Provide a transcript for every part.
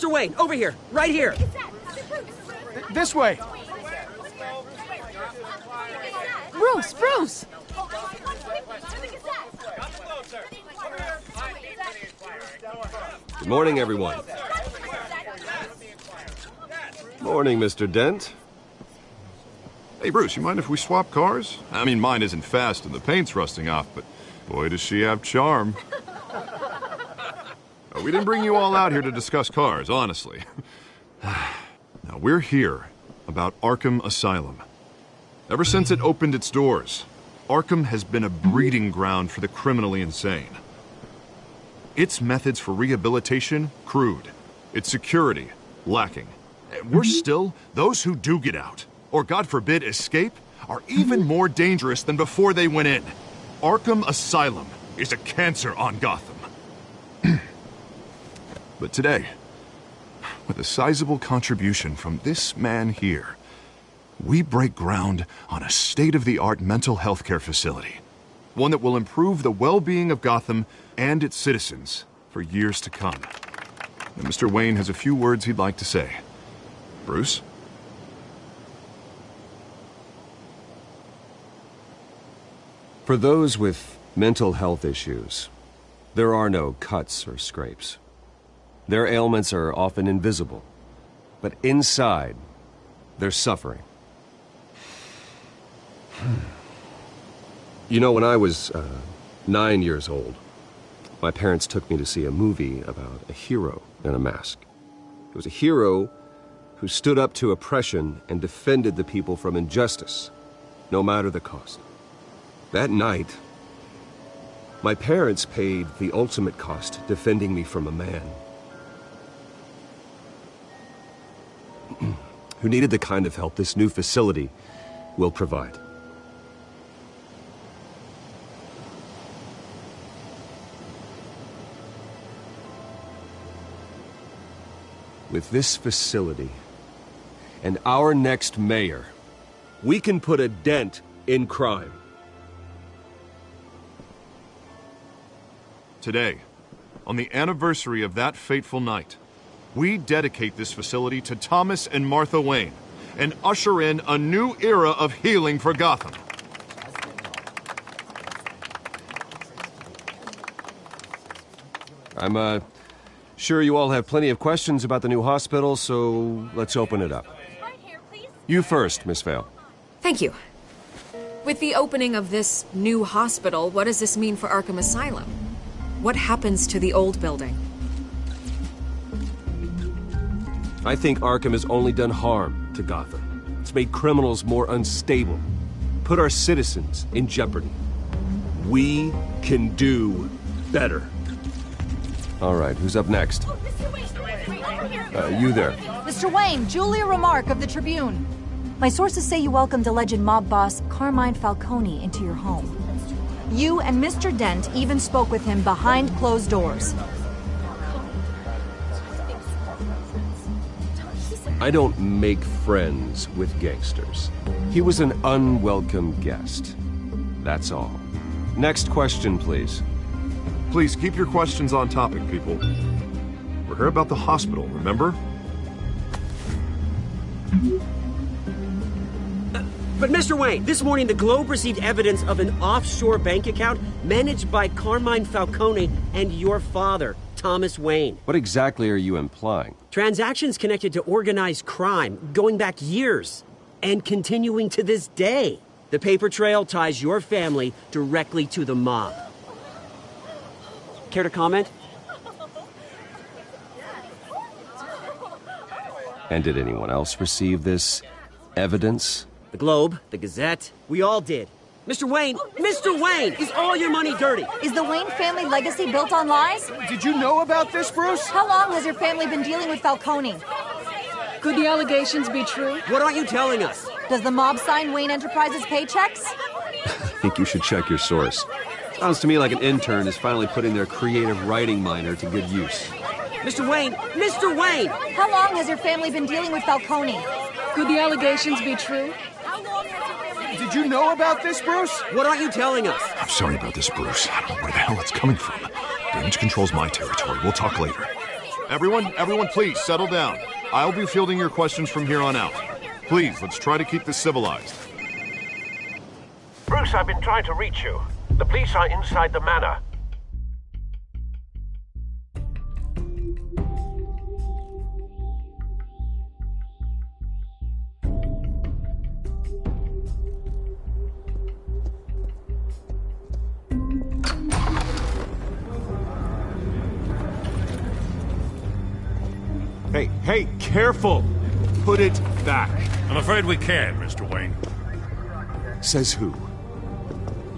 Mr. Wayne, over here. Right here. This way. Bruce! Good morning, everyone. Morning, Mr. Dent. Hey, Bruce, you mind if we swap cars? I mean, mine isn't fast and the paint's rusting off, but boy, does she have charm. We didn't bring you all out here to discuss cars, honestly. Now, we're here about Arkham Asylum. Ever since it opened its doors, Arkham has been a breeding ground for the criminally insane. Its methods for rehabilitation, crude. Its security, lacking. Worse still, those who do get out, or God forbid escape, are even more dangerous than before they went in. Arkham Asylum is a cancer on Gotham. But today, with a sizable contribution from this man here, we break ground on a state-of-the-art mental health care facility. One that will improve the well-being of Gotham and its citizens for years to come. And Mr. Wayne has a few words he'd like to say. Bruce? For those with mental health issues, there are no cuts or scrapes. Their ailments are often invisible, but inside, they're suffering. You know, when I was 9 years old, my parents took me to see a movie about a hero in a mask. It was a hero who stood up to oppression and defended the people from injustice, no matter the cost. That night, my parents paid the ultimate cost defending me from a man who needed the kind of help this new facility will provide. With this facility and our next mayor, we can put a dent in crime. Today, on the anniversary of that fateful night, we dedicate this facility to Thomas and Martha Wayne and usher in a new era of healing for Gotham. I'm sure you all have plenty of questions about the new hospital, so let's open it up. You first, Miss Vale. Thank you. With the opening of this new hospital, what does this mean for Arkham Asylum? What happens to the old building? I think Arkham has only done harm to Gotham. It's made criminals more unstable, put our citizens in jeopardy. We can do better. All right, who's up next? You there. Mr. Wayne, Julia Remark of the Tribune. My sources say you welcomed alleged mob boss Carmine Falcone into your home. You and Mr. Dent even spoke with him behind closed doors. I don't make friends with gangsters. He was an unwelcome guest. That's all. Next question, please. Please keep your questions on topic, people. We're here about the hospital, remember? But Mr. Wayne, this morning the Globe received evidence of an offshore bank account managed by Carmine Falcone and your father, Thomas Wayne. What exactly are you implying? Transactions connected to organized crime going back years and continuing to this day. The paper trail ties your family directly to the mob. Care to comment? And did anyone else receive this evidence? The Globe, the Gazette, we all did. Mr. Wayne, is all your money dirty? Is the Wayne family legacy built on lies? Did you know about this, Bruce? How long has your family been dealing with Falcone? Could the allegations be true? What aren't you telling us? Does the mob sign Wayne Enterprises paychecks? I think you should check your source. Sounds to me like an intern is finally putting their creative writing minor to good use. Mr. Wayne! How long has your family been dealing with Falcone? Could the allegations be true? Did you know about this, Bruce? What aren't you telling us? I'm sorry about this, Bruce. I don't know where the hell it's coming from. Damage control's my territory. We'll talk later. Everyone, please, settle down. I'll be fielding your questions from here on out. Please, let's try to keep this civilized. Bruce, I've been trying to reach you. The police are inside the manor. Hey, careful! Put it back. I'm afraid we can't, Mr. Wayne. Says who?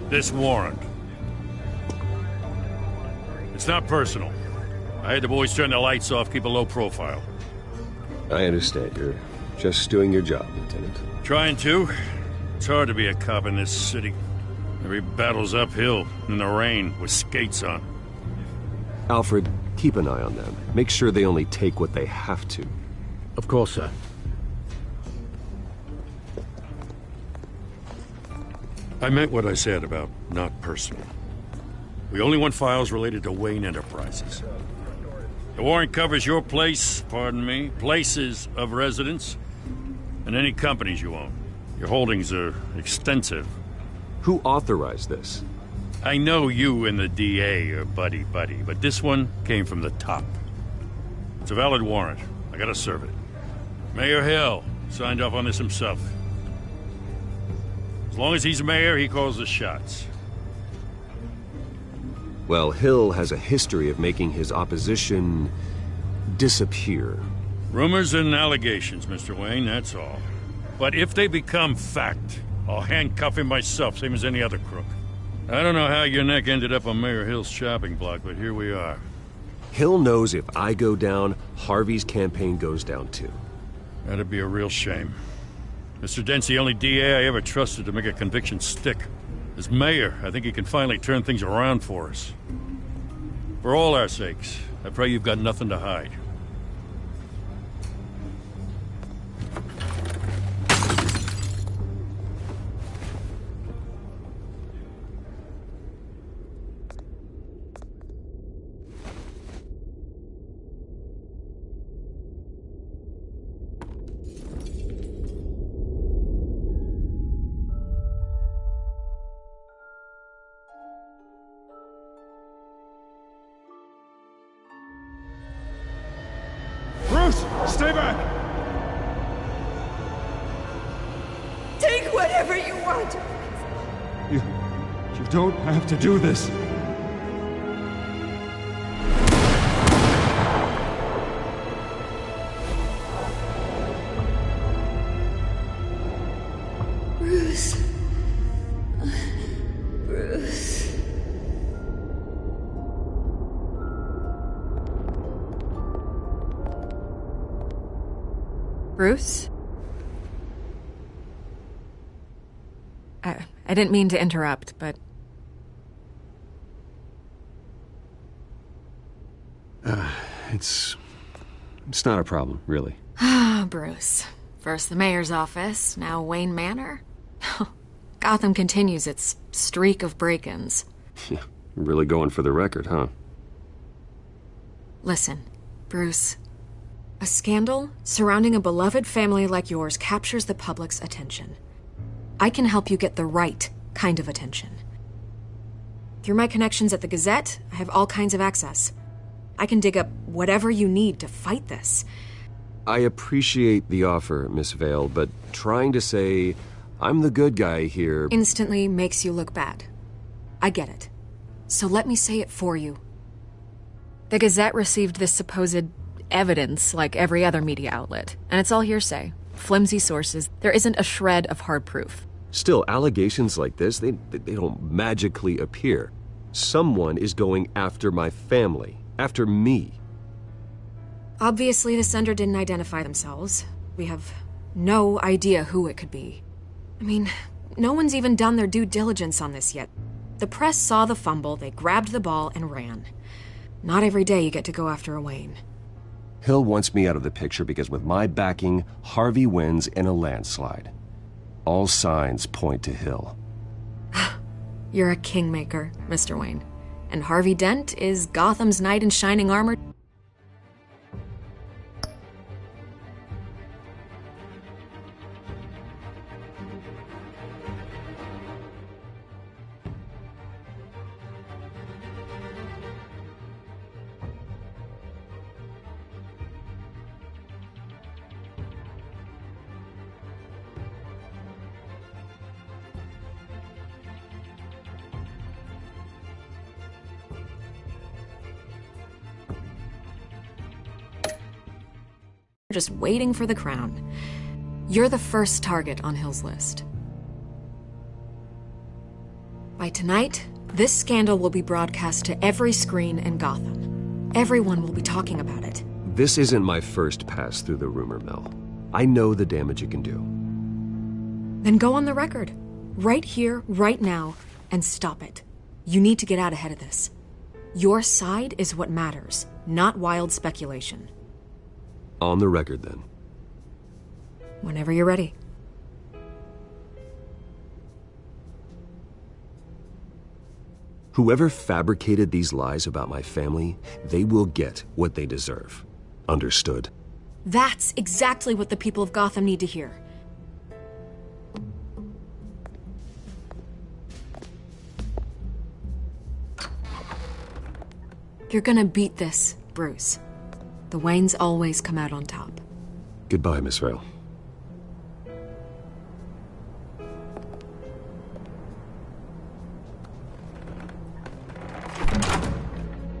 This warrant. It's not personal. I had the boys turn the lights off, keep a low profile. I understand. You're just doing your job, Lieutenant. Trying to. It's hard to be a cop in this city. Every battle's uphill, in the rain, with skates on. Alfred, keep an eye on them. Make sure they only take what they have to. Of course, sir. I meant what I said about not personal. We only want files related to Wayne Enterprises. The warrant covers your place, pardon me, places of residence, and any companies you own. Your holdings are extensive. Who authorized this? I know you and the DA are buddy-buddy, but this one came from the top. It's a valid warrant. I gotta serve it. Mayor Hill signed off on this himself. As long as he's mayor, he calls the shots. Well, Hill has a history of making his opposition disappear. Rumors and allegations, Mr. Wayne, that's all. But if they become fact, I'll handcuff him myself, same as any other crook. I don't know how your neck ended up on Mayor Hill's chopping block, but here we are. Hill knows if I go down, Harvey's campaign goes down too. That'd be a real shame. Mr. Dent's the only DA I ever trusted to make a conviction stick. As mayor, I think he can finally turn things around for us. For all our sakes, I pray you've got nothing to hide. Bruce, stay back! Take whatever you want! You don't have to do this. Bruce. Bruce. Bruce? I didn't mean to interrupt, but... It's not a problem, really. Ah, Bruce. First the mayor's office, now Wayne Manor. Gotham continues its streak of break-ins. Really going for the record, huh? Listen, Bruce. A scandal surrounding a beloved family like yours captures the public's attention. I can help you get the right kind of attention. Through my connections at the Gazette, I have all kinds of access. I can dig up whatever you need to fight this. I appreciate the offer, Miss Vale, but trying to say I'm the good guy here instantly makes you look bad. I get it. So let me say it for you. The Gazette received this supposed evidence like every other media outlet, and it's all hearsay. Flimsy sources. There isn't a shred of hard proof. Still, allegations like this, they don't magically appear. Someone is going after my family, after me. Obviously, the sender didn't identify themselves. We have no idea who it could be. I mean, no one's even done their due diligence on this yet. The press saw the fumble, they grabbed the ball and ran. Not every day you get to go after a Wayne. Hill wants me out of the picture because with my backing, Harvey wins in a landslide. All signs point to Hill. You're a kingmaker, Mr. Wayne. And Harvey Dent is Gotham's knight in shining armor. just waiting for the crown. You're the first target on Hill's list. By tonight, this scandal will be broadcast to every screen in Gotham. Everyone will be talking about it. This isn't my first pass through the rumor mill. I know the damage it can do. Then go on the record. Right here, right now, and stop it. You need to get out ahead of this. Your side is what matters, not wild speculation. On the record, then. Whenever you're ready. Whoever fabricated these lies about my family, they will get what they deserve. Understood? That's exactly what the people of Gotham need to hear. You're gonna beat this, Bruce. The Waynes always come out on top. Goodbye, Miss Vale.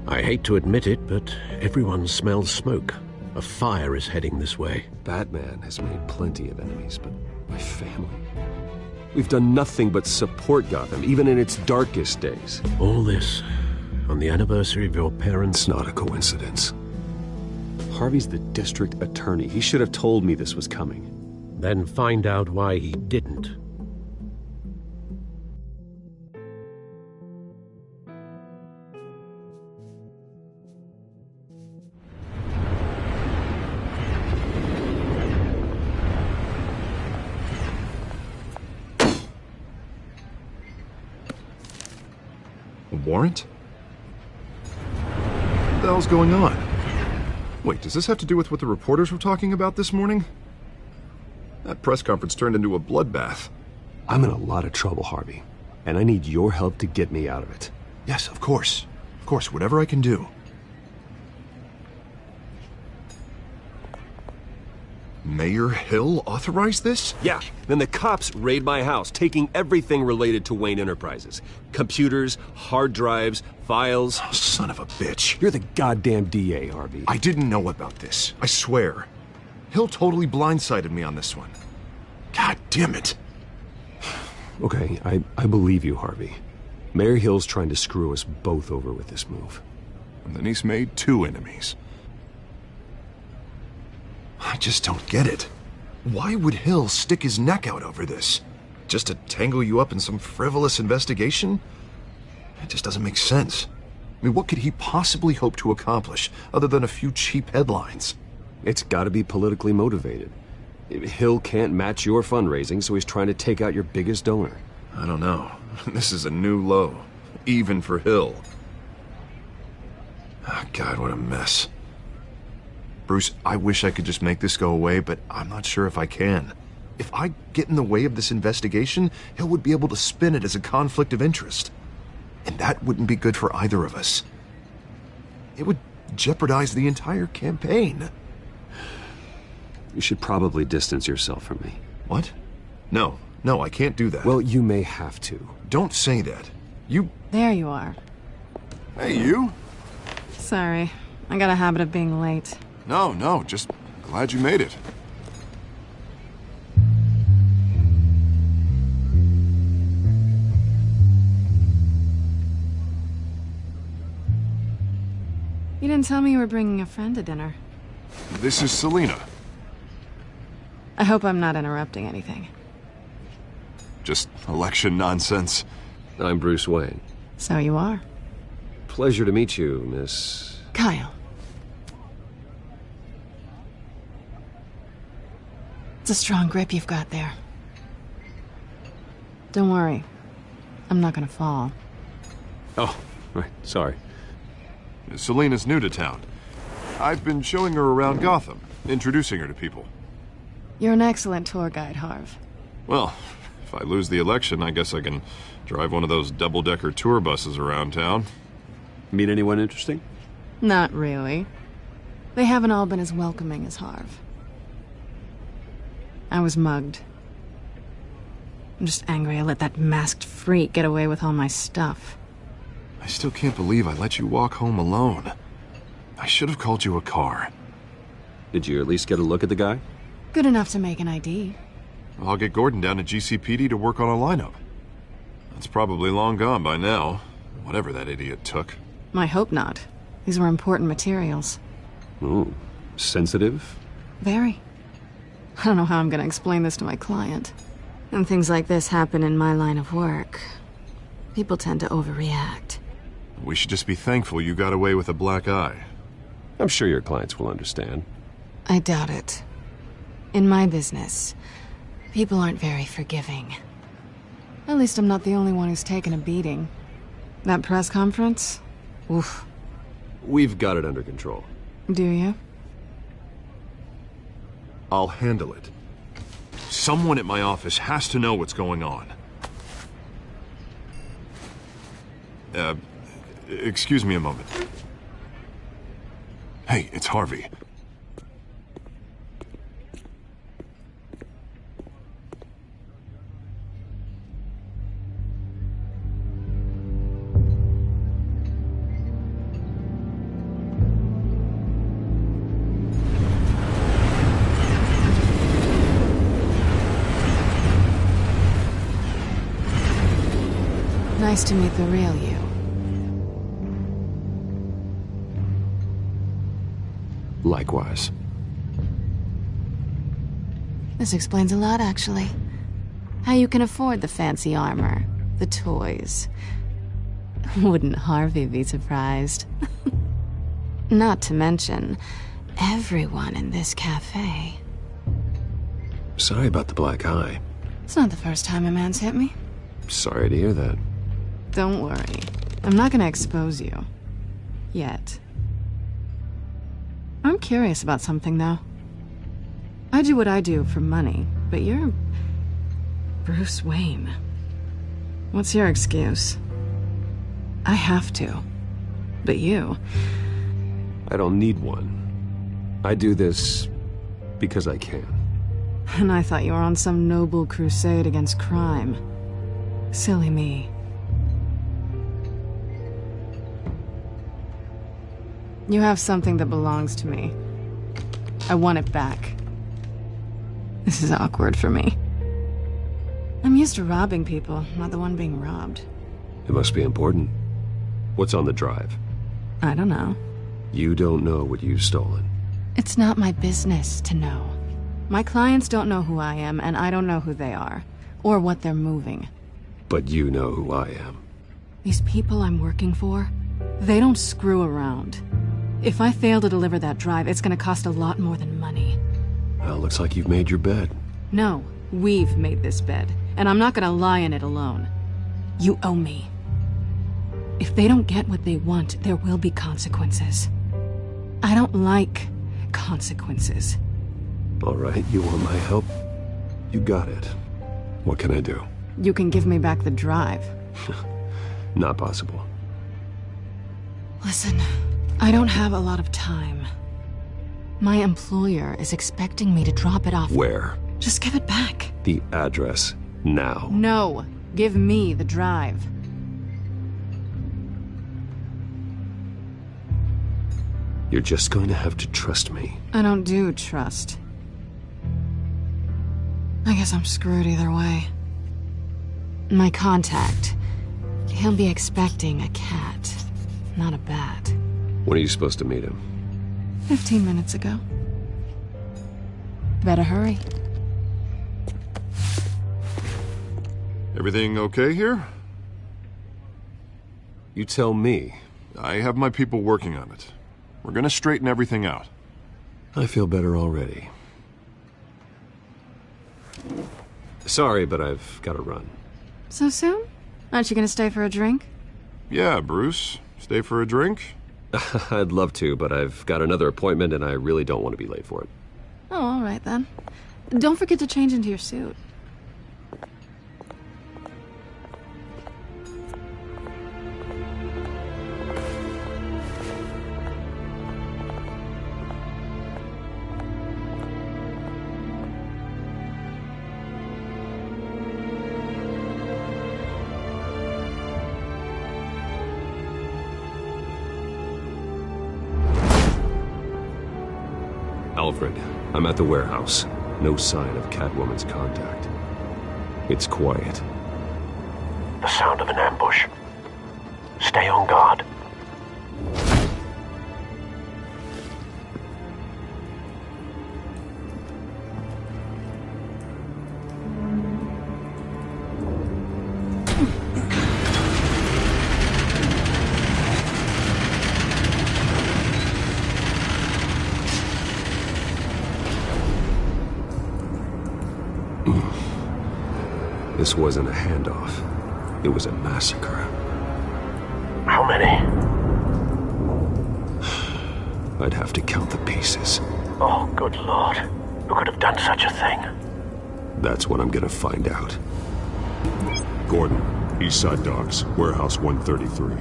I hate to admit it, but everyone smells smoke. A fire is heading this way. Batman has made plenty of enemies, but my family... We've done nothing but support Gotham, even in its darkest days. All this on the anniversary of your parents'... It's not a coincidence. Harvey's the district attorney. He should have told me this was coming. Then find out why he didn't. A warrant? What the hell's going on? Wait, does this have to do with what the reporters were talking about this morning? That press conference turned into a bloodbath. I'm in a lot of trouble, Harvey, and I need your help to get me out of it. Yes, of course. Of course, whatever I can do. Mayor Hill authorized this? Yeah, then the cops raid my house, taking everything related to Wayne Enterprises. Computers, hard drives, files. Oh, son of a bitch. You're the goddamn DA, Harvey. I didn't know about this. I swear. Hill totally blindsided me on this one. God damn it. Okay, I believe you, Harvey. Mayor Hill's trying to screw us both over with this move. And then he's made two enemies. I just don't get it. Why would Hill stick his neck out over this? Just to tangle you up in some frivolous investigation? It just doesn't make sense. I mean, what could he possibly hope to accomplish other than a few cheap headlines? It's gotta be politically motivated. Hill can't match your fundraising, so he's trying to take out your biggest donor. I don't know. This is a new low. Even for Hill. Oh, God, what a mess. Bruce, I wish I could just make this go away, but I'm not sure if I can. If I get in the way of this investigation, Hill would be able to spin it as a conflict of interest. And that wouldn't be good for either of us. It would jeopardize the entire campaign. You should probably distance yourself from me. What? No, I can't do that. Well, you may have to. Don't say that. You... There you are. Hey, you? Sorry, I got a habit of being late. No, just glad you made it. You didn't tell me you were bringing a friend to dinner. This is Selina. I hope I'm not interrupting anything. Just election nonsense. I'm Bruce Wayne. So you are. Pleasure to meet you, Miss... Kyle. It's a strong grip you've got there. Don't worry. I'm not gonna fall. Oh, right. Sorry. Selina's new to town. I've been showing her around Gotham, introducing her to people. You're an excellent tour guide, Harv. Well, if I lose the election, I guess I can drive one of those double-decker tour buses around town. Meet anyone interesting? Not really. They haven't all been as welcoming as Harv. I was mugged. I'm just angry I let that masked freak get away with all my stuff. I still can't believe I let you walk home alone. I should have called you a car. Did you at least get a look at the guy? Good enough to make an ID. I'll get Gordon down to GCPD to work on a lineup. That's probably long gone by now, whatever that idiot took. I hope not. These were important materials. Ooh, sensitive? Very. I don't know how I'm gonna explain this to my client. When things like this happen in my line of work, people tend to overreact. We should just be thankful you got away with a black eye. I'm sure your clients will understand. I doubt it. In my business, people aren't very forgiving. At least I'm not the only one who's taken a beating. That press conference? Oof. We've got it under control. Do you? I'll handle it. Someone at my office has to know what's going on. Excuse me a moment. Hey, it's Harvey. Nice to meet the real you. Likewise. This explains a lot, actually. How you can afford the fancy armor, the toys. Wouldn't Harvey be surprised? Not to mention, everyone in this cafe. Sorry about the black eye. It's not the first time a man's hit me. Sorry to hear that. Don't worry. I'm not gonna expose you. Yet. I'm curious about something, though. I do what I do for money, but you're Bruce Wayne. What's your excuse? I have to. But you... I don't need one. I do this because I can. And I thought you were on some noble crusade against crime. Silly me. You have something that belongs to me. I want it back. This is awkward for me. I'm used to robbing people, not the one being robbed. It must be important. What's on the drive? I don't know. You don't know what you've stolen. It's not my business to know. My clients don't know who I am, and I don't know who they are, or what they're moving. But you know who I am. These people I'm working for, they don't screw around. If I fail to deliver that drive, it's gonna cost a lot more than money. Well, looks like you've made your bed. No, we've made this bed, and I'm not gonna lie in it alone. You owe me. If they don't get what they want, there will be consequences. I don't like consequences. All right, you want my help? You got it. What can I do? You can give me back the drive. Not possible. Listen, I don't have a lot of time. My employer is expecting me to drop it off. Where? Just give it back. The address, now. No, give me the drive. You're just going to have to trust me. I don't do trust. I guess I'm screwed either way. My contact, he'll be expecting a cat, not a bat. When are you supposed to meet him? 15 minutes ago. Better hurry. Everything okay here? You tell me. I have my people working on it. We're gonna straighten everything out. I feel better already. Sorry, but I've got to run. So soon? Aren't you gonna stay for a drink? Yeah, Bruce. Stay for a drink? I'd love to, but I've got another appointment and I really don't want to be late for it. Oh, all right then. Don't forget to change into your suit. Alfred, I'm at the warehouse. No sign of Catwoman's contact. It's quiet. The sound of an ambush. Stay on guard. This wasn't a handoff. It was a massacre. How many? I'd have to count the pieces. Oh, good lord. Who could have done such a thing? That's what I'm gonna find out. Gordon, Eastside Docks, Warehouse 133.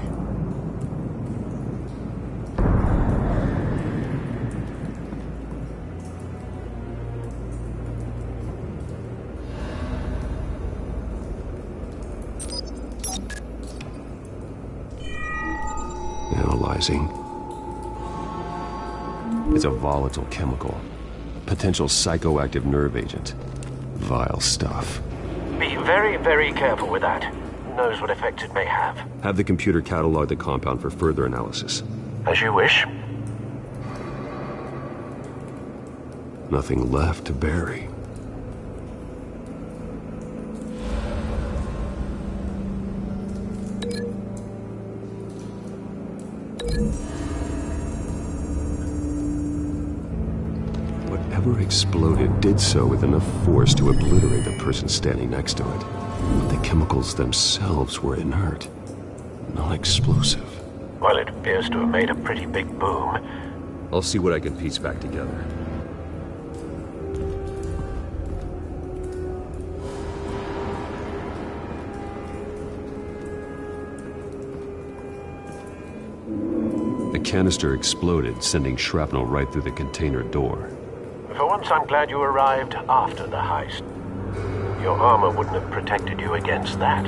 Analyzing. It's a volatile chemical. Potential psychoactive nerve agent. Vile stuff. Be very, very careful with that. Who knows what effect it may have. Have the computer catalog the compound for further analysis. As you wish. Nothing left to bury. Whatever exploded did so with enough force to obliterate the person standing next to it. But the chemicals themselves were inert, non-explosive. Well, it appears to have made a pretty big boom. I'll see what I can piece back together. The canister exploded, sending shrapnel right through the container door. For once, I'm glad you arrived after the heist. Your armor wouldn't have protected you against that.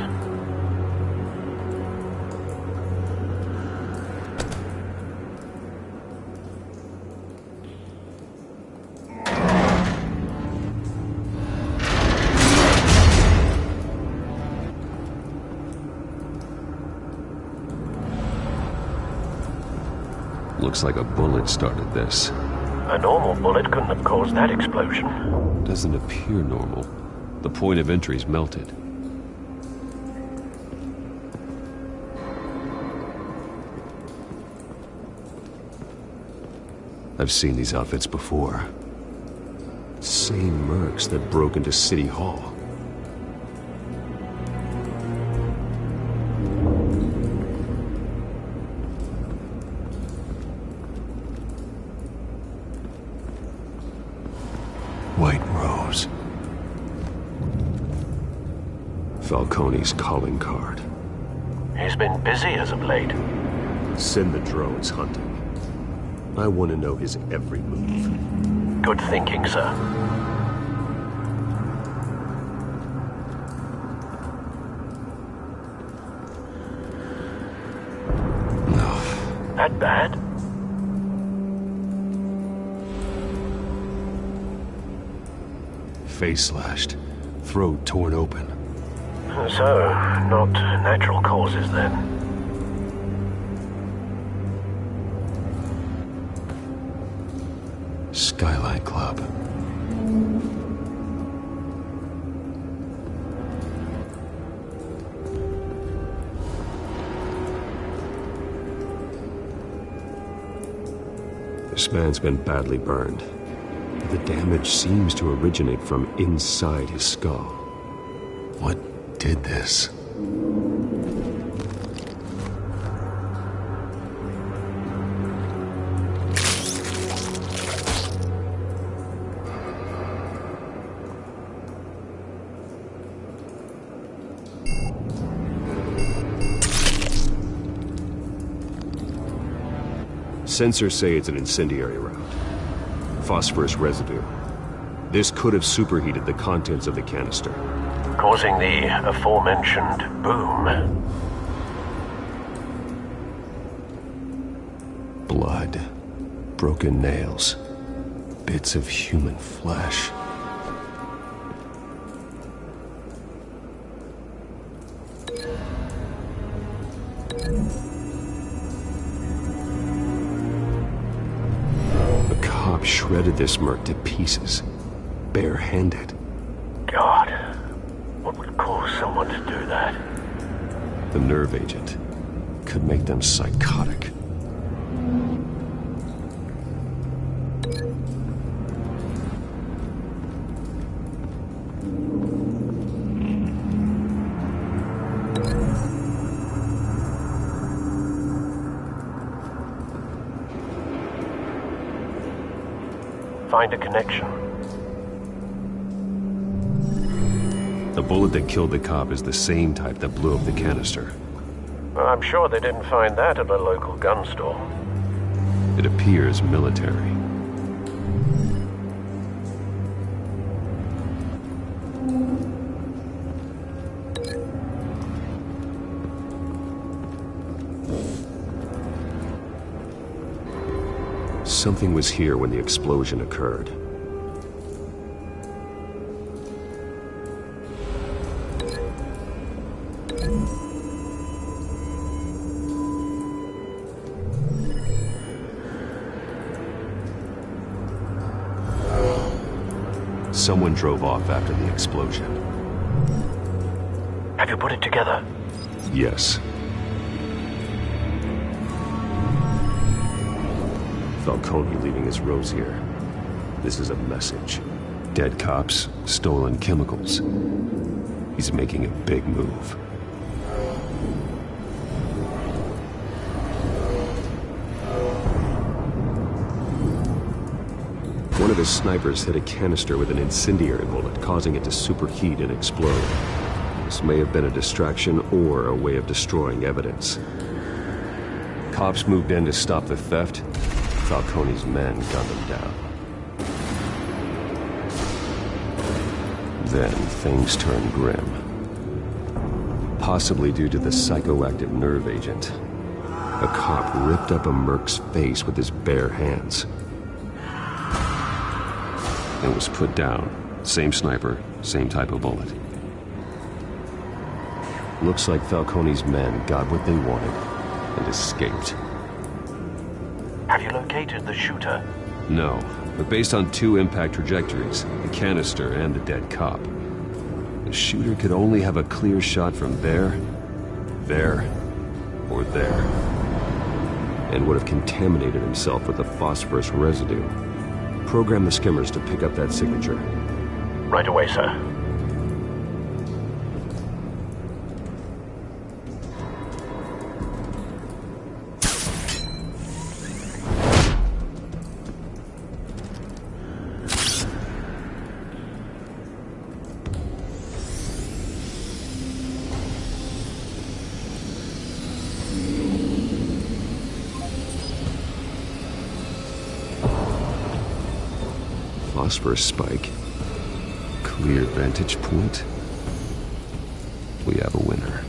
Looks like a bullet started this. A normal bullet couldn't have caused that explosion. Doesn't appear normal. The point of entry's melted. I've seen these outfits before. Same mercs that broke into City Hall. White Rose. Falcone's calling card. He's been busy as of late. Send the drones hunting. I want to know his every move. Good thinking, sir. No. That bad? Face slashed, throat torn open. So, not natural causes then. Skyline Club. This man's been badly burned. The damage seems to originate from inside his skull. What did this? Sensors say it's an incendiary round. Phosphorus residue. This could have superheated the contents of the canister, causing the aforementioned boom. Blood. Broken nails. bits of human flesh. A cop shredded this merc to pieces, barehanded. God, what would cause someone to do that? The nerve agent could make them psychotic. Find a connection. The bullet that killed the cop is the same type that blew up the canister. Well, I'm sure they didn't find that at a local gun store. It appears military. Something was here when the explosion occurred. Someone drove off after the explosion. Have you put it together? Yes. Falcone leaving his rose here. This is a message. Dead cops, stolen chemicals. He's making a big move. One of his snipers hit a canister with an incendiary bullet, causing it to superheat and explode. This may have been a distraction or a way of destroying evidence. Cops moved in to stop the theft. Falcone's men gunned them down. Then things turned grim. Possibly due to the psychoactive nerve agent. A cop ripped up a merc's face with his bare hands. And was put down. Same sniper, same type of bullet. Looks like Falcone's men got what they wanted and escaped. Have you located the shooter? No, but based on two impact trajectories, the canister and the dead cop, the shooter could only have a clear shot from there, or there, and would have contaminated himself with the phosphorus residue. Program the skimmers to pick up that signature. Right away, sir. Phosphorus spike. Clear vantage point. We have a winner.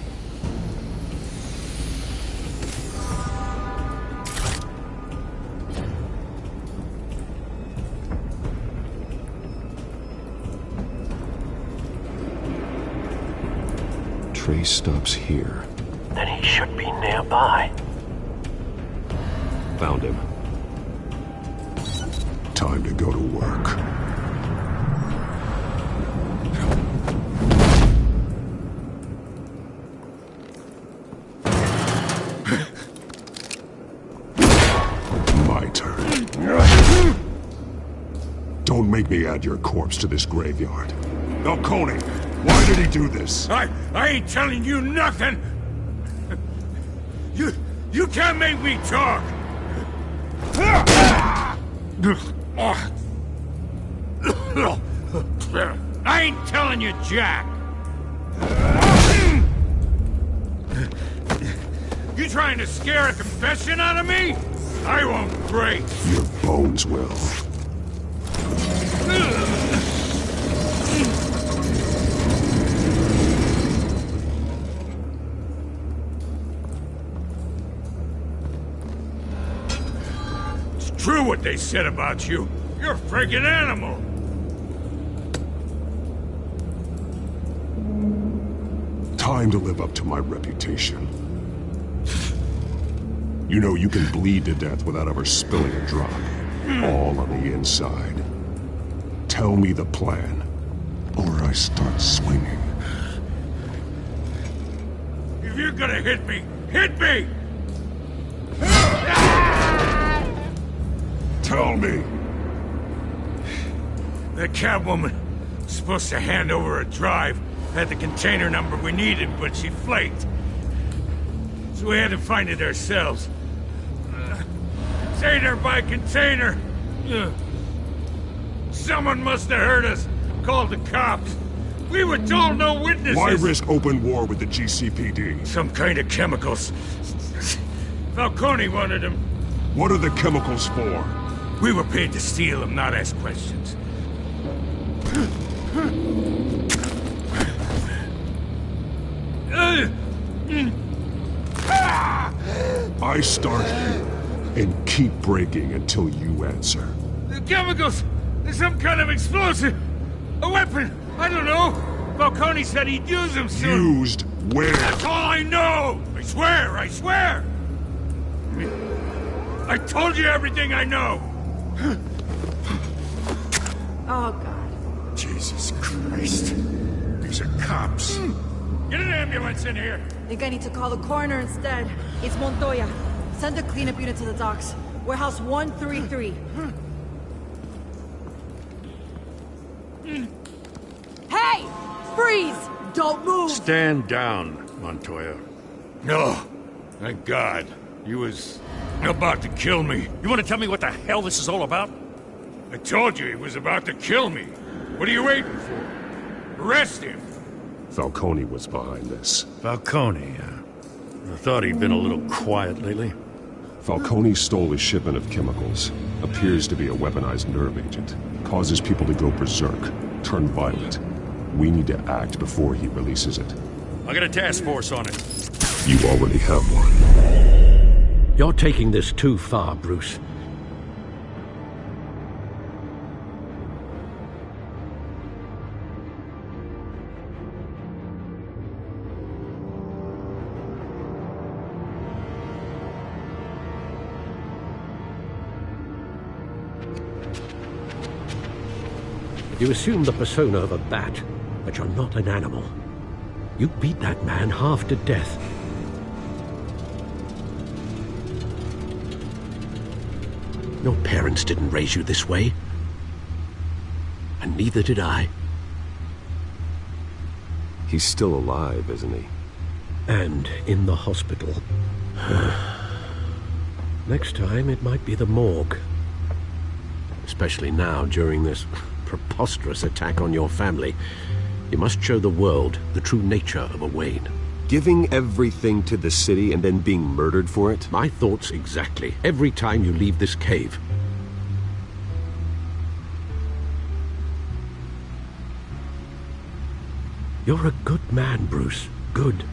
Trace stops here. Then he should be nearby. Found him. Time to go to work. My turn. Don't make me add your corpse to this graveyard. Falcone, why did he do this? I ain't telling you nothing! You can't make me talk! I ain't telling you, Jack! You trying to scare a confession out of me? I won't break! Your bones will. It's true what they said about you. You're a freaking animal! Time to live up to my reputation. You know you can bleed to death without ever spilling a drop. All on the inside. Tell me the plan, or I start swinging. If you're gonna hit me, hit me! Tell me! The cabwoman was supposed to hand over a drive, had the container number we needed, but she flaked. So we had to find it ourselves. Container by container. Someone must have heard us, called the cops. We were told no witnesses. Why risk open war with the GCPD? Some kind of chemicals. Falcone wanted them. What are the chemicals for? We were paid to steal them, not ask questions. I start here and keep breaking until you answer. The chemicals! There's some kind of explosive! A weapon! I don't know! Falcone said he'd use them soon! Used where? That's all I know! I swear! I swear! I told you everything I know! Oh, God. Jesus Christ. These are cops. Get an ambulance in here! Think I need to call the coroner instead. It's Montoya. Send a cleanup unit to the docks. Warehouse 133. Hey! Freeze! Don't move! Stand down, Montoya. No. Thank God. He was about to kill me. You want to tell me what the hell this is all about? I told you he was about to kill me. What are you waiting for? Arrest him. Falcone was behind this. Falcone, I thought he'd been a little quiet lately. Falcone stole a shipment of chemicals. Appears to be a weaponized nerve agent. Causes people to go berserk, turn violent. We need to act before he releases it. I got a task force on it. You already have one. You're taking this too far, Bruce. You assume the persona of a bat, but you're not an animal. You beat that man half to death. Your parents didn't raise you this way. And neither did I. He's still alive, isn't he? And in the hospital. Next time, it might be the morgue. Especially now, during this preposterous attack on your family. You must show the world the true nature of a Wayne. Giving everything to the city and then being murdered for it? My thoughts exactly. Every time you leave this cave. You're a good man, Bruce. Good.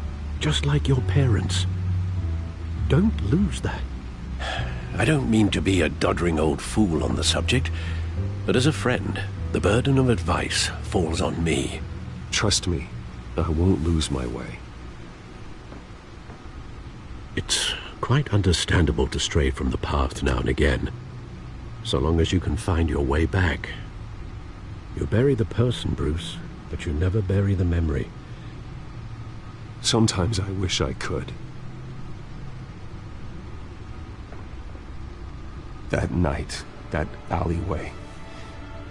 Just like your parents. Don't lose that. I don't mean to be a doddering old fool on the subject, but as a friend, the burden of advice falls on me. Trust me, I won't lose my way. It's quite understandable to stray from the path now and again, so long as you can find your way back. You bury the person, Bruce, but you never bury the memory. Sometimes I wish I could. That night, that alleyway,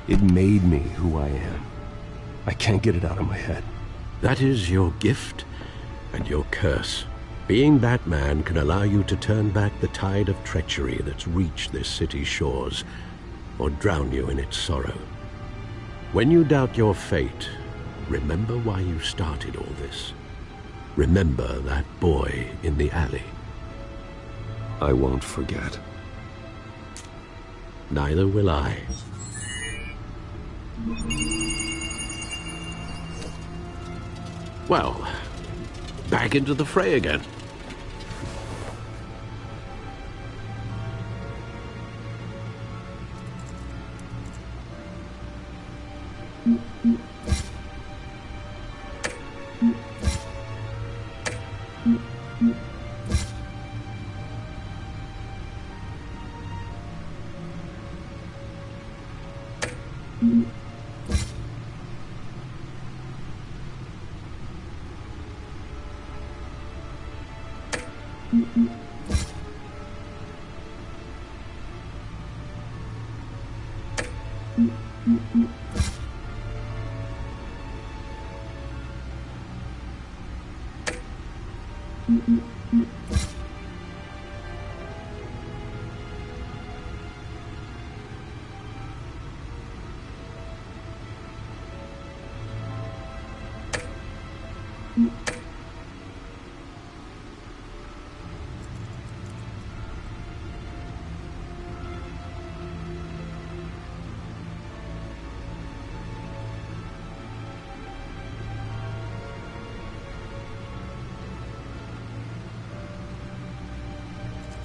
it made me who I am. I can't get it out of my head. That is your gift and your curse. Being Batman can allow you to turn back the tide of treachery that's reached this city's shores, or drown you in its sorrow. When you doubt your fate, remember why you started all this. Remember that boy in the alley. I won't forget. Neither will I. Well, back into the fray again.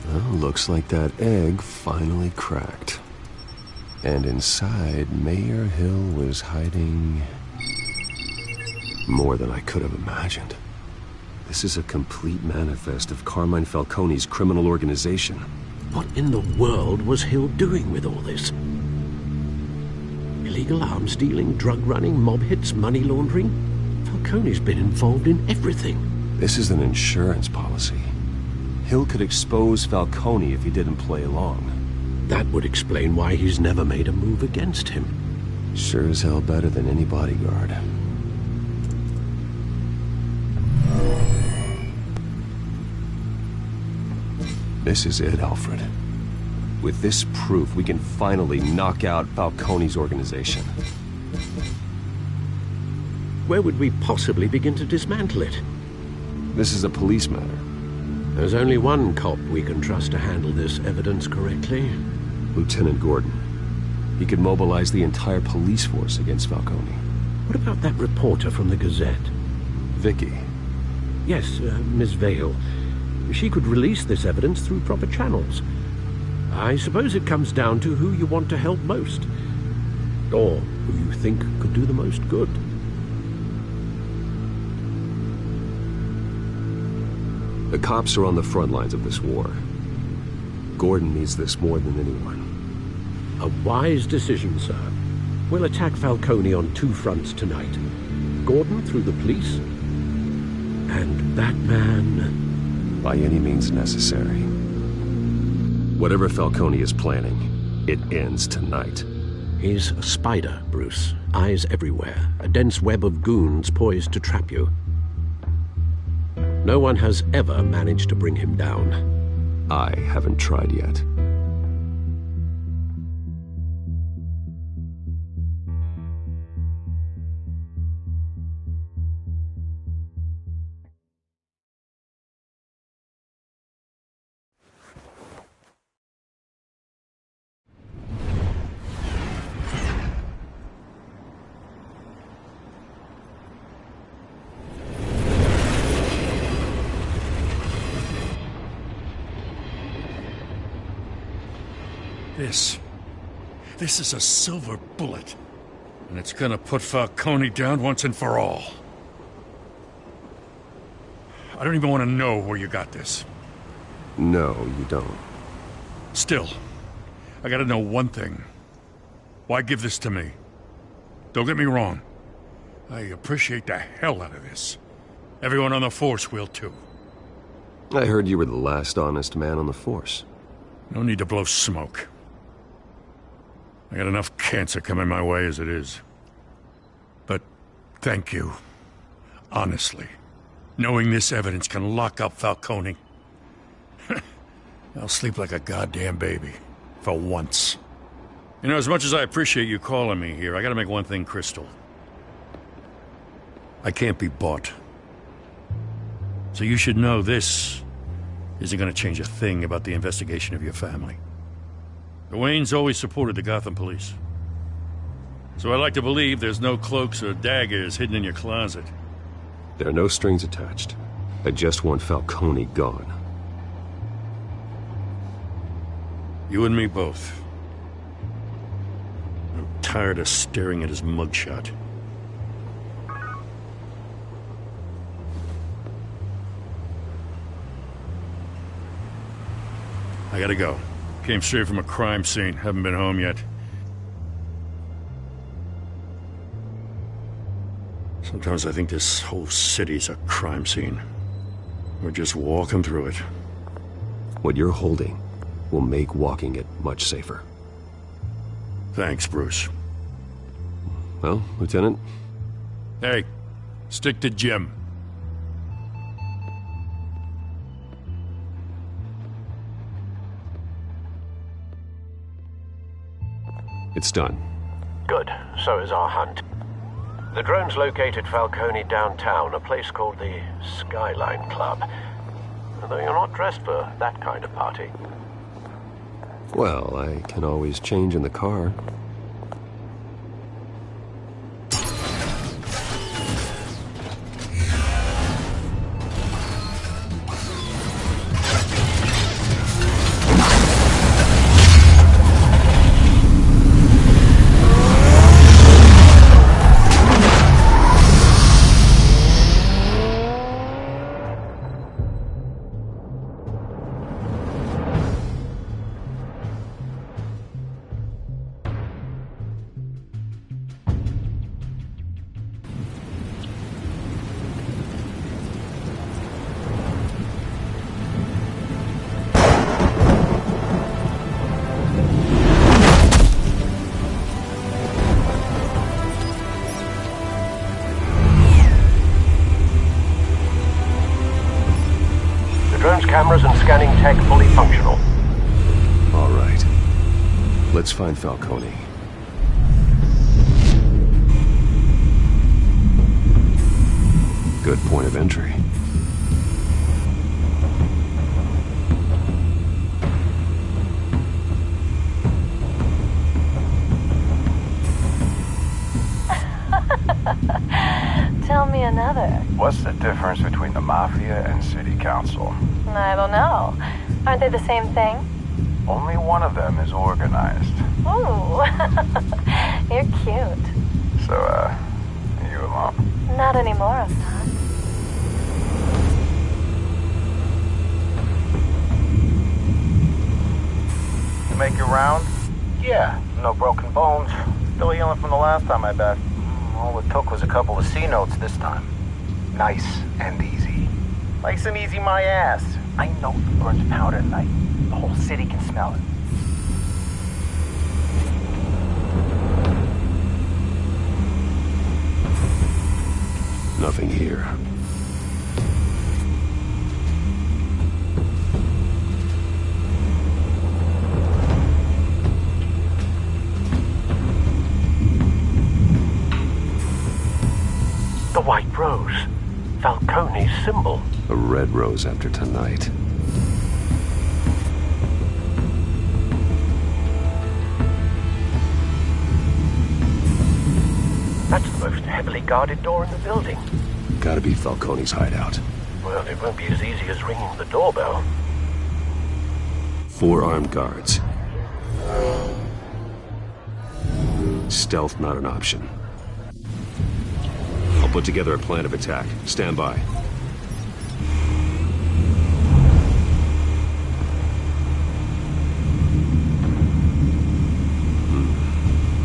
Well, looks like that egg finally cracked. And inside, Mayor Hill was hiding more than I could have imagined. This is a complete manifest of Carmine Falcone's criminal organization. What in the world was Hill doing with all this? Illegal arms dealing, drug running, mob hits, money laundering? Falcone's been involved in everything. This is an insurance policy. Hill could expose Falcone if he didn't play along. That would explain why he's never made a move against him. Sure as hell better than any bodyguard. This is it, Alfred. With this proof, we can finally knock out Falcone's organization. Where would we possibly begin to dismantle it? This is a police matter. There's only one cop we can trust to handle this evidence correctly. Lieutenant Gordon. He could mobilize the entire police force against Falcone. What about that reporter from the Gazette? Vicky. Yes, Miss Vale. She could release this evidence through proper channels. I suppose it comes down to who you want to help most. Or who you think could do the most good. The cops are on the front lines of this war. Gordon needs this more than anyone. A wise decision, sir. We'll attack Falcone on two fronts tonight. Gordon through the police, and that man... by any means necessary. Whatever Falcone is planning, it ends tonight. He's a spider, Bruce. Eyes everywhere. A dense web of goons poised to trap you. No one has ever managed to bring him down. I haven't tried yet. This is a silver bullet. And it's gonna put Falcone down once and for all. I don't even want to know where you got this. No, you don't. Still, I gotta know one thing. Why give this to me? Don't get me wrong. I appreciate the hell out of this. Everyone on the Force will too. I heard you were the last honest man on the Force. No need to blow smoke. I got enough cancer coming my way as it is. But thank you. Honestly. Knowing this evidence can lock up Falcone. I'll sleep like a goddamn baby. For once. You know, as much as I appreciate you calling me here, I gotta make one thing crystal. I can't be bought. So you should know this isn't gonna change a thing about the investigation of your family. The Waynes always supported the Gotham police. So I like to believe there's no cloaks or daggers hidden in your closet. There are no strings attached. I just want Falcone gone. You and me both. I'm tired of staring at his mugshot. I gotta go. Came straight from a crime scene. Haven't been home yet. Sometimes I think this whole city's a crime scene. We're just walking through it. What you're holding will make walking it much safer. Thanks, Bruce. Well, Lieutenant? Hey, stick to Jim. It's done. Good. So is our hunt. The drones located Falcone downtown, a place called the Skyline Club. Although you're not dressed for that kind of party. Well, I can always change in the car. Cameras and scanning tech fully functional. All right. Let's find Falcone. Good point of entry. Tell me another. What's the difference between the Mafia and City Council? I don't know. Aren't they the same thing? Only one of them is organized. Ooh, you're cute. So, are you alone? Not anymore, I'm not. You make your round? Yeah, no broken bones. Still healing from the last time I bet. All it took was a couple of C notes this time. Nice and easy. Nice and easy my ass. I know you burned powder tonight. The whole city can smell it. Nothing here. The white rose. Falcone's symbol. A red rose after tonight. That's the most heavily guarded door in the building. Gotta be Falcone's hideout. Well, it won't be as easy as ringing the doorbell. 4 armed guards. Stealth not an option. I'll put together a plan of attack. Stand by.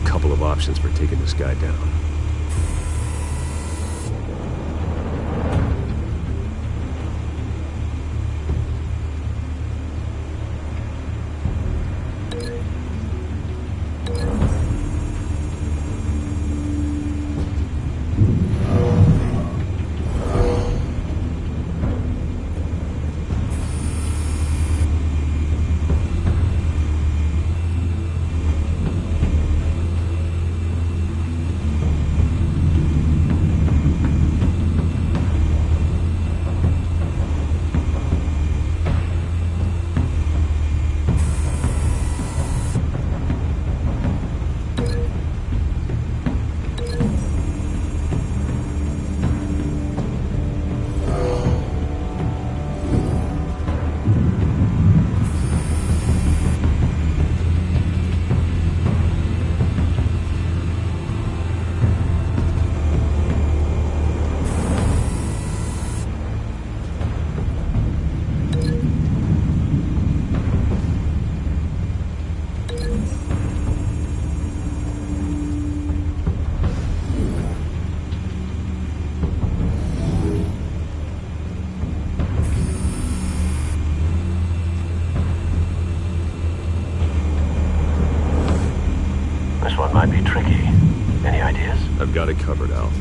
Couple of options for taking this guy down. Vicky. Any ideas? I've got it covered, Al.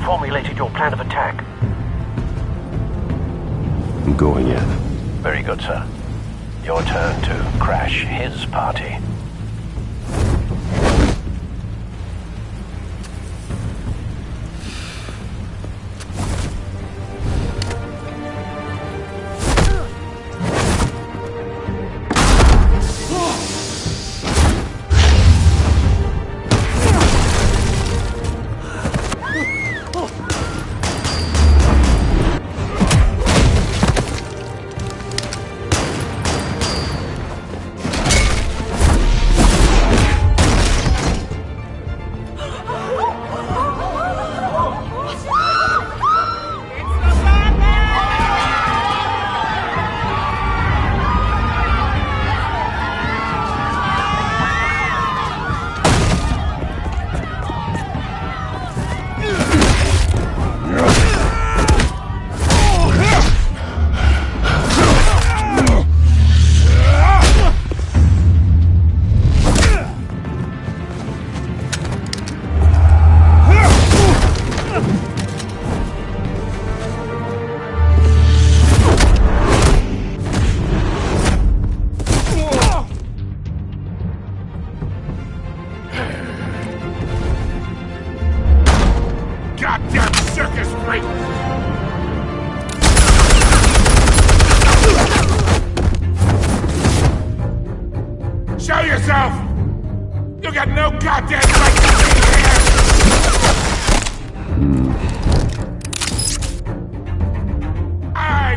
Formulated your plan of attack? I'm going in. Very good, sir. Your turn to crash his party. Show yourself! You got no goddamn right to be here!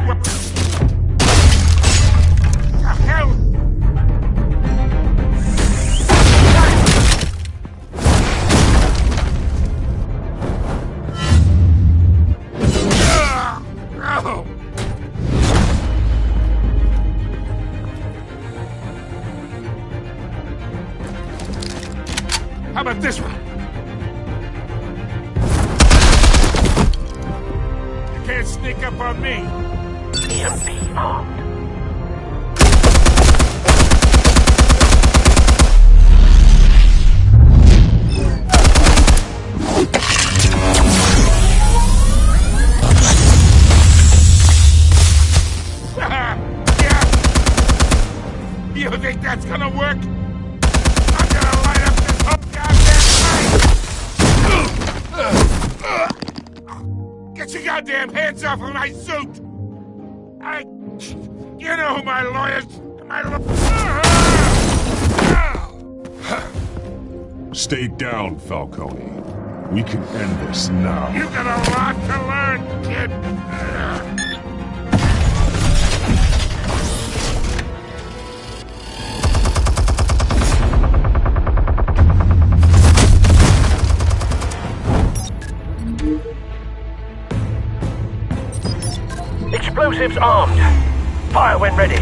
What the hell? How about this one? You can't sneak up on me. EMP armed. Yeah. You think that's gonna work? I'm gonna light up this whole goddamn place! Get your goddamn hands off of my suit! You know who my lawyers... Stay down, Falcone. We can end this now. You got a lot to learn, kid. Explosives armed. Fire when ready.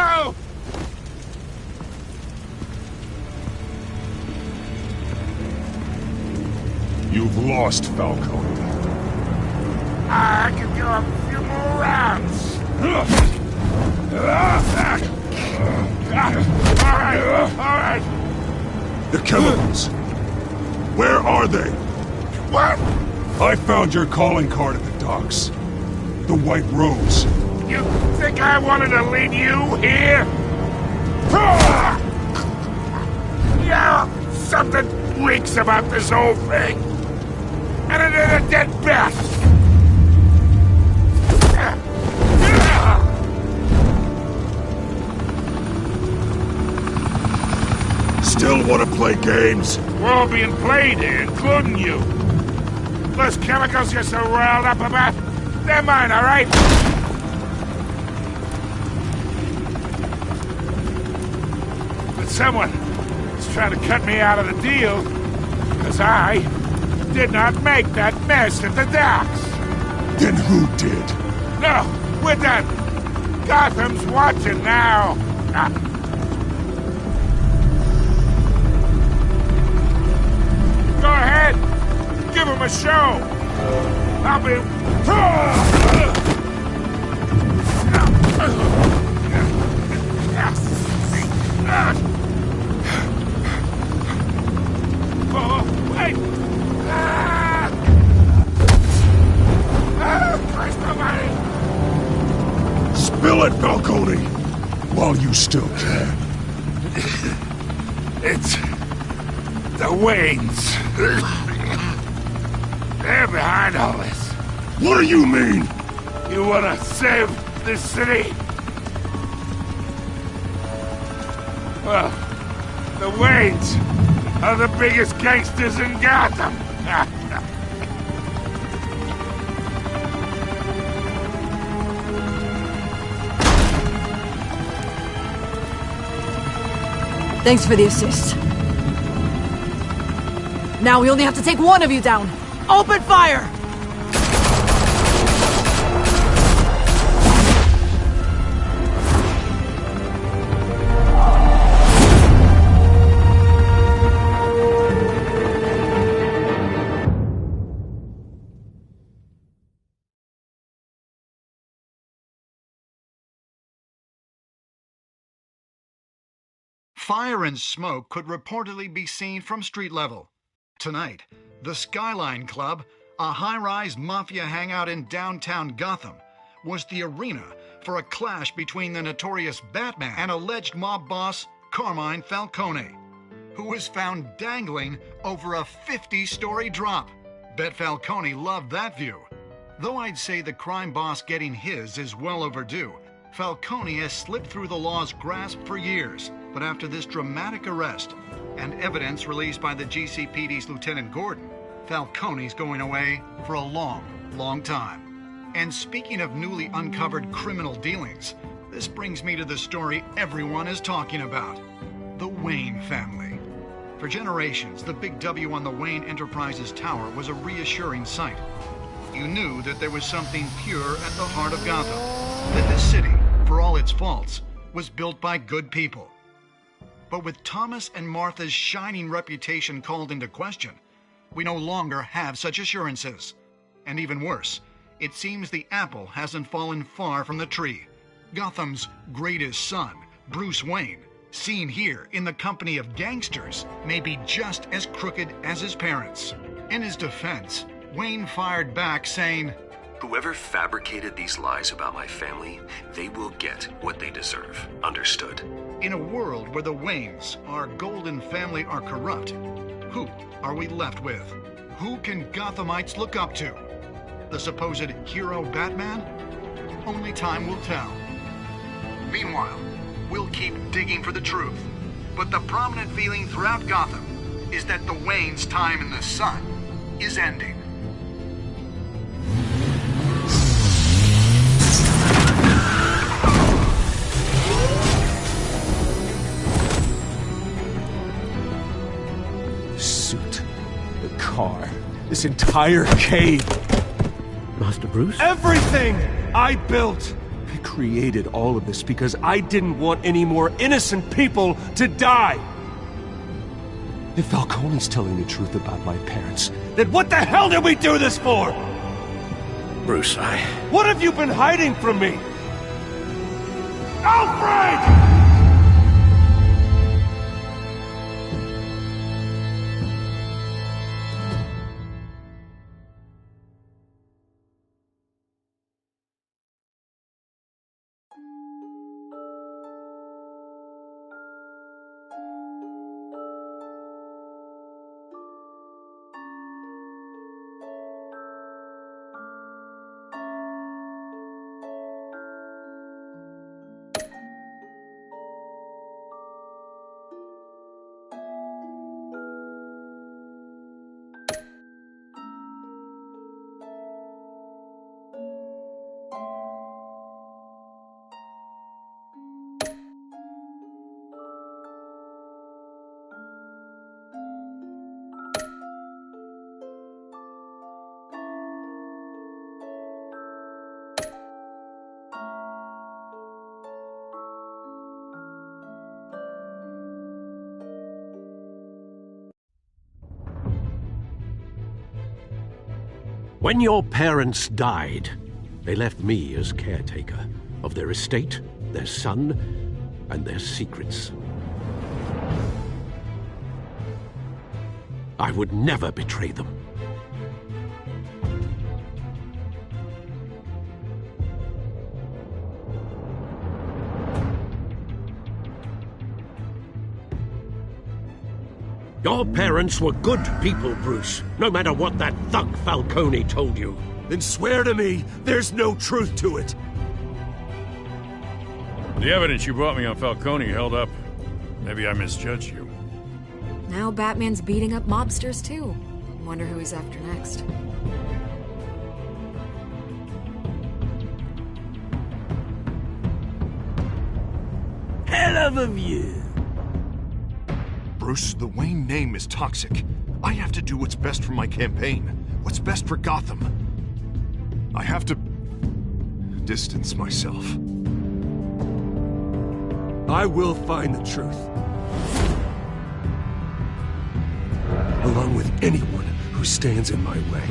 Oh! You've lost, Falcone. I can go a few more rounds. All right. The chemicals. Where are they? What? I found your calling card at the docks. The White Rose. You think I wanted to leave you here? Yeah, something reeks about this whole thing. And it is a dead bat. Still want to play games? We're all being played here, including you. Those chemicals you're so riled up about, they're mine, all right? But someone is trying to cut me out of the deal, because I did not make that mess at the docks. Then who did? No, we're done. Gotham's watching now. Go ahead. Give him a show. I'll be... Oh, wait. Christ almighty. Spill it, Falcone! While you still can. It's... the Waynes. They're behind all this. What do you mean? You wanna save this city? Well, the Waynes are the biggest gangsters in Gotham. Thanks for the assist. Now we only have to take one of you down. Open fire! Fire and smoke could reportedly be seen from street level. Tonight, the Skyline Club, a high-rise mafia hangout in downtown Gotham, was the arena for a clash between the notorious Batman and alleged mob boss Carmine Falcone, who was found dangling over a 50-story drop. Bet Falcone loved that view. Though I'd say the crime boss getting his is well overdue, Falcone has slipped through the law's grasp for years. But after this dramatic arrest and evidence released by the GCPD's Lieutenant Gordon, Falcone's going away for a long, long time. And speaking of newly uncovered criminal dealings, this brings me to the story everyone is talking about: the Wayne family. For generations, the big W on the Wayne Enterprises Tower was a reassuring sight. You knew that there was something pure at the heart of Gotham, that this city, for all its faults, was built by good people. But with Thomas and Martha's shining reputation called into question, we no longer have such assurances. And even worse, it seems the apple hasn't fallen far from the tree. Gotham's greatest son, Bruce Wayne, seen here in the company of gangsters, may be just as crooked as his parents. In his defense, Wayne fired back saying, Whoever fabricated these lies about my family, they will get what they deserve. Understood? In a world where the Waynes, our golden family, are corrupt, who are we left with? Who can Gothamites look up to? The supposed hero Batman? Only time will tell. Meanwhile, we'll keep digging for the truth. But the prominent feeling throughout Gotham is that the Waynes' time in the sun is ending. The suit, the car, this entire cave. Master Bruce? Everything I built! I created all of this because I didn't want any more innocent people to die! If Falcone's telling the truth about my parents, then what the hell did we do this for? Bruce, What have you been hiding from me? Alfred! When your parents died, they left me as caretaker of their estate, their son, and their secrets. I would never betray them. Your parents were good people, Bruce, no matter what that thug Falcone told you. Then swear to me there's no truth to it. The evidence you brought me on Falcone held up. Maybe I misjudged you. Now Batman's beating up mobsters, too. Wonder who he's after next. Hell of a view. Bruce, the Wayne name is toxic. I have to do what's best for my campaign. What's best for Gotham. I have to distance myself. I will find the truth. Along with anyone who stands in my way.